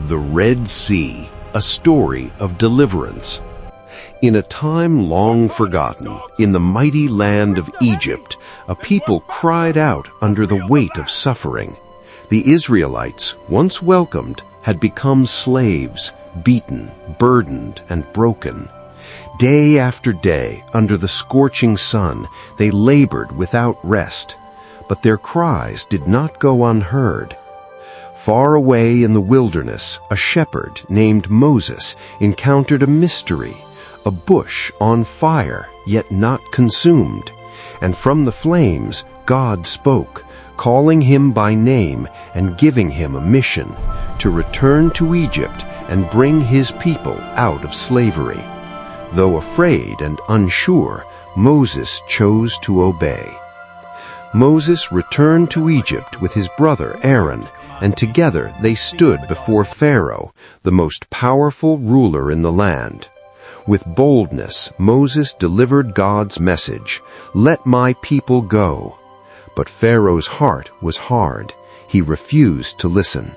The Red Sea, a story of deliverance. In a time long forgotten, in the mighty land of Egypt, a people cried out under the weight of suffering. The Israelites, once welcomed, had become slaves, beaten, burdened, and broken. Day after day, under the scorching sun, they labored without rest. But their cries did not go unheard. Far away in the wilderness, a shepherd named Moses encountered a mystery, a bush on fire, yet not consumed. And from the flames, God spoke, calling him by name and giving him a mission to return to Egypt and bring his people out of slavery. Though afraid and unsure, Moses chose to obey. Moses returned to Egypt with his brother Aaron, and together they stood before Pharaoh, the most powerful ruler in the land. With boldness, Moses delivered God's message, "Let my people go." But Pharaoh's heart was hard. He refused to listen.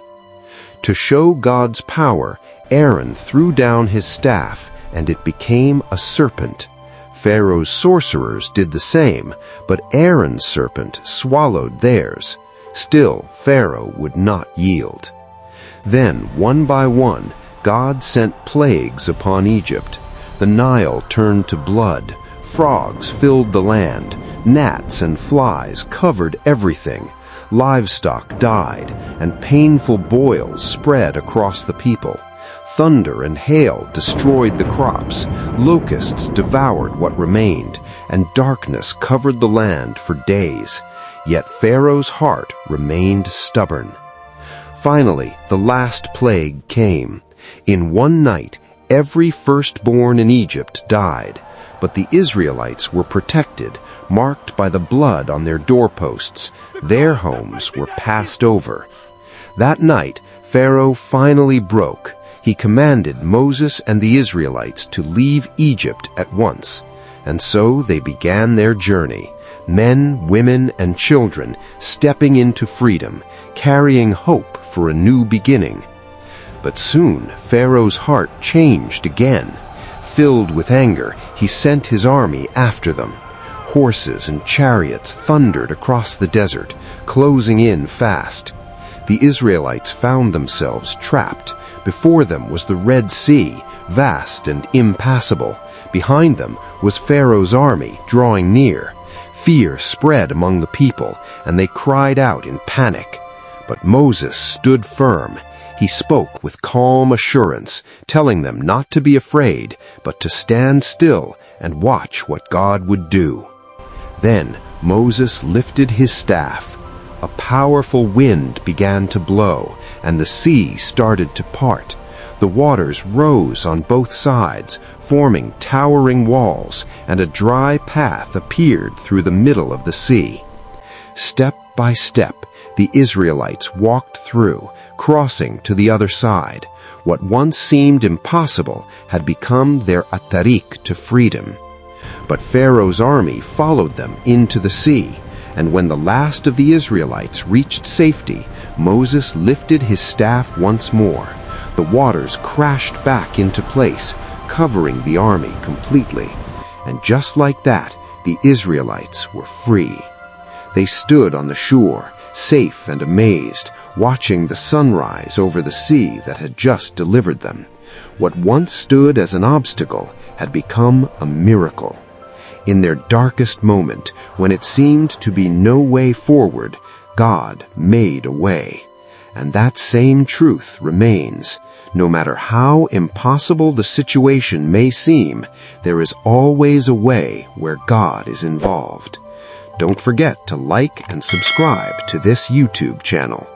To show God's power, Aaron threw down his staff, and it became a serpent. Pharaoh's sorcerers did the same, but Aaron's serpent swallowed theirs. Still, Pharaoh would not yield. Then, one by one, God sent plagues upon Egypt. The Nile turned to blood, frogs filled the land, gnats and flies covered everything, livestock died, and painful boils spread across the people. Thunder and hail destroyed the crops, locusts devoured what remained, and darkness covered the land for days. Yet Pharaoh's heart remained stubborn. Finally, the last plague came. In one night, every firstborn in Egypt died, but the Israelites were protected, marked by the blood on their doorposts. Their homes were passed over. That night, Pharaoh finally broke. He commanded Moses and the Israelites to leave Egypt at once. And so they began their journey, men, women, and children stepping into freedom, carrying hope for a new beginning. But soon Pharaoh's heart changed again. Filled with anger, he sent his army after them. Horses and chariots thundered across the desert, closing in fast. The Israelites found themselves trapped. Before them was the Red Sea, vast and impassable. Behind them was Pharaoh's army drawing near. Fear spread among the people, and they cried out in panic. But Moses stood firm. He spoke with calm assurance, telling them not to be afraid, but to stand still and watch what God would do. Then Moses lifted his staff. A powerful wind began to blow, and the sea started to part. The waters rose on both sides, forming towering walls, and a dry path appeared through the middle of the sea. Step by step, the Israelites walked through, crossing to the other side. What once seemed impossible had become their atarik to freedom. But Pharaoh's army followed them into the sea, and when the last of the Israelites reached safety, Moses lifted his staff once more. The waters crashed back into place, covering the army completely. And just like that, the Israelites were free. They stood on the shore, safe and amazed, watching the sunrise over the sea that had just delivered them. What once stood as an obstacle had become a miracle. In their darkest moment, when it seemed to be no way forward, God made a way. And that same truth remains. No matter how impossible the situation may seem, there is always a way where God is involved. Don't forget to like and subscribe to this YouTube channel.